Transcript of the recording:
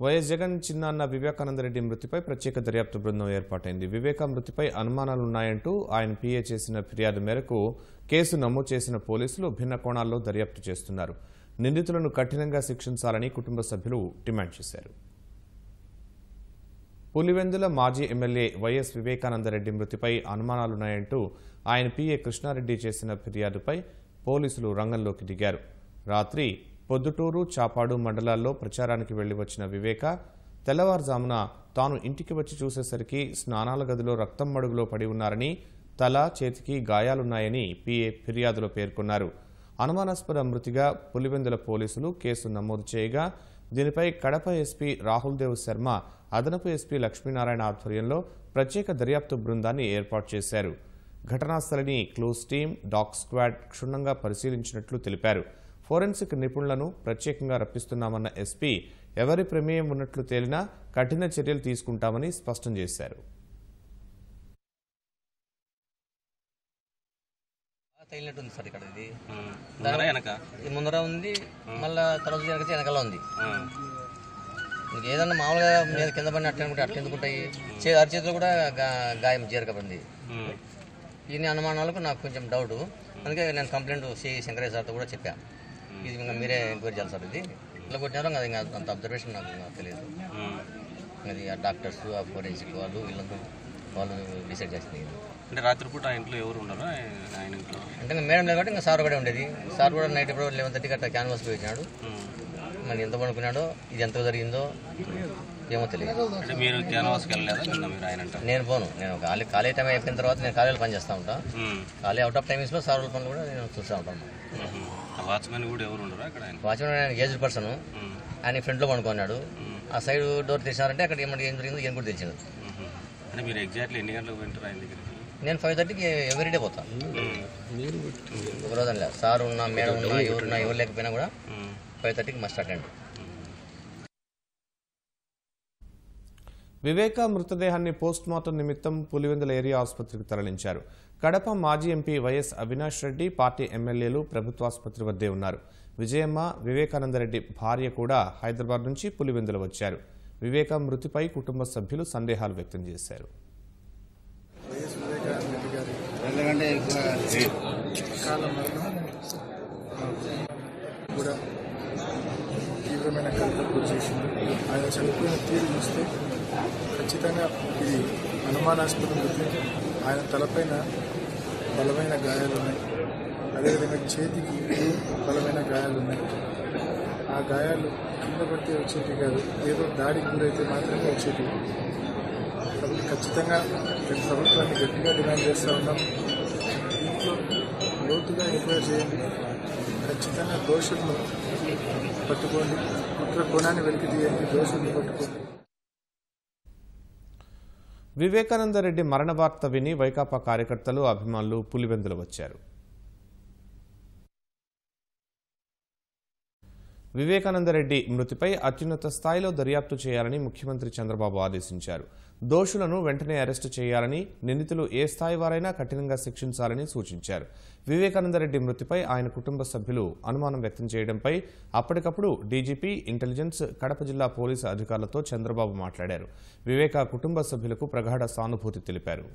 YS Jagan చిన్నాన్న వివేకానందరెడ్డి మృతిపై ప్రత్యేక దర్యాప్తు బృందం ఏర్పాటైంది. వివేక మృతిపై అనుమానాలున్నాయంటూ ఆయన పీఏ చేసిన ఫిర్యాదు మేరకు కేసు నమోదు చేసిన పోలీసులు భిన్న కోణాల్లో దర్యాప్తు చేస్తున్నారు. నిందితులను కఠినంగా శిక్షించాలని కుటుంబ సభ్యులు డిమాండ్ చేశారు. పులివెందుల మాజీ ఎమ్మెల్యే వైఎస్ వివేకానందరెడ్డి మృతిపై అనుమానాలున్నాయంటూ ఆయన పీఏ కృష్ణారెడ్డి చేసిన ఫిర్యాదుపై పోలీసులు రంగంలోకి దిగారు. రాత్రి పొద్దుటూరు, చాపాడు మండలాల్లో ప్రచారానికి వెళ్లి వచ్చిన వివేక తెల్లవారుజామున తాను ఇంటికి వచ్చి చూసేసరికి స్నానాల గదిలో రక్తం మడుగులో పడి ఉన్నారని, తల, చేతికి గాయాలున్నాయని పీఏ ఫిర్యాదులో పేర్కొన్నారు. అనుమానాస్పద మృతిగా పులివెందుల పోలీసులు కేసు నమోదు చేయగా దీనిపై కడప ఎస్పీ రాహుల్ దేవ్ శర్మ, అదనపు ఎస్పీ లక్ష్మీనారాయణ ఆధ్వర్యంలో ప్రత్యేక దర్యాప్తు బృందాన్ని ఏర్పాటు చేశారు. ఘటనాస్థలిని క్లూస్ టీం, డాగ్ స్క్వాడ్ క్షుణ్ణంగా పరిశీలించినట్లు తెలిపారు. ఫోరెన్సిక్ నిపుణులను ప్రత్యేకంగా రప్పిస్తున్నామన్న ఎస్పీ ఎవరి ప్రమేయం ఉన్నట్లు తేలినా కఠిన చర్యలు తీసుకుంటామని స్పష్టం చేశారు. తగిలినట్టుంది సార్ ఇక్కడ. ఇది ముందర ఉంది, మళ్ళీ తర్వాత వెనకాల ఉంది. మీకు ఏదన్నా మామూలుగా మీద కింద పడిన అట్లా ఎందుకుంటాయి, అరిచేతులు కూడా గాయం చేరకపడింది. ఈ అనుమానాలకు నాకు కొంచెం డౌట్. అందుకే నేను కంప్లైంట్ శంకరయ్య సార్తో కూడా చెప్పాను, ఇది ఇంకా మీరే ఎంక్వైరీ చేయాలి సార్, ఇది ఇట్లా కొట్టినారో అది ఇంకా అంత అబ్జర్వేషన్ నాకు తెలియదు. అది ఆ డాక్టర్స్, ఆ ఫోరెన్సిక్ వాళ్ళు డిసైడ్ చేసింది. అంటే రాత్రిపూట ఆ ఇంట్లో ఎవరు ఉండరు ఆయన ఇంట్లో? అంటే ఇంకా మేడం లేదు కాబట్టి ఇంకా సార్ కూడా ఉండేది. సార్ కూడా నైట్ ఇప్పుడు 11:30 అట్లా క్యాన్వాస్ పోయి వచ్చినాడు. మరి ఎంత పడుకున్నాడో, ఇది ఎంత జరిగిందో ఏమో తెలియదు. అంటే మీరు క్యాన్వాస్కి వెళ్ళలేదా నిన్న? మీరు ఆయన అంటారు. నేను పోను, నేను ఖాళీ టైం అయిపోయిన తర్వాత నేను కాలేజీలో పని చేస్తూ ఉంటాను. ఖాళీ అవుట్ ఆఫ్ టైమింగ్స్లో సార్ వాళ్ళ పనులు కూడా నేను చూస్తూ ఉంటాను. వాచ్మెన్ కూడా ఎవరు ఉండరు అక్కడ? వాచ్మెన్ ఆయన ఏజ్డ్ పర్సన్, ఆయన ఫ్రంట్లో పడుకున్నాడు. ఆ సైడ్ డోర్ తీసినారంటే అక్కడ ఏం జరిగిందో ఏం కూడా తెలిసింది. అంటే మీరు ఎగ్జాక్ట్లీ ఎన్ని గంటలకు వింటారు ఆయన దగ్గరికి? నేను 5:30కి ఎవ్రీడే పోతాను. ఒక రోజు లేదు, సార్ ఉన్నా, మేడం ఉన్నా, ఎవరు లేకపోయినా కూడా 5:30కి మస్ట్ అటెండ్. వివేక మృతదేహాన్ని పోస్టుమార్టం నిమిత్తం పులివెందుల ఏరియా ఆసుపత్రికి తరలించారు. కడప మాజీ MP YS Avinash Reddy, party ఎమ్మెల్యేలు ప్రభుత్వాసుపత్రి వద్దే ఉన్నారు. విజయమ్మ, వివేకానందరెడ్డి భార్య కూడా హైదరాబాద్ నుంచి పులివెందుల వచ్చారు. వివేక మృతిపై కుటుంబ సభ్యులు సందేహాలు వ్యక్తం చేశారు. తీవ్రమైన కలతకు చేసింది. ఆయన చనిపోయిన తీరు చూస్తే ఖచ్చితంగా ఇది అనుమానాస్పద మృతి. ఆయన తలపైన బలమైన గాయాలున్నాయి, అదేవిధంగా చేతికి బలమైన గాయాలున్నాయి. ఆ గాయాలు కింద పడితే వచ్చేవి కాదు, ఏదో దాడికి గురైతే మాత్రమే వచ్చేవి. కాబట్టి ఖచ్చితంగా మేము ప్రభుత్వాన్ని గట్టిగా డిమాండ్ చేస్తూ ఉన్నాం, దీంట్లో లోతుగా ఎంక్వైరీ చేయండి, ఖచ్చితంగా దోషులను పట్టుకోండి, కుట్ర కోణాన్ని వెలికి తీయండి, దోషులను పట్టుకోండి. వివేకానందరెడ్డి మరణ వార్త విని వైకాపా కార్యకర్తలు, అభిమానులు పులివెందులు వచ్చారు. వివేకానందరెడ్డి మృతిపై అత్యున్నత స్థాయిలో దర్యాప్తు చేయాలని ముఖ్యమంత్రి చంద్రబాబు ఆదేశించారు. దోషులను వెంటనే అరెస్టు చేయాలని, నిందితులు ఏ స్థాయి వారైనా కఠినంగా శిక్షించాలని సూచించారు. వివేకానందరెడ్డి మృతిపై ఆయన కుటుంబ సభ్యులు అనుమానం వ్యక్తం చేయడంపై అప్పటికప్పుడు డీజీపీ, ఇంటెలిజెన్స్, కడప జిల్లా పోలీసు అధికారులతో చంద్రబాబు మాట్లాడారు. వివేక కుటుంబ సభ్యులకు ప్రగాఢ సానుభూతి తెలిపారు.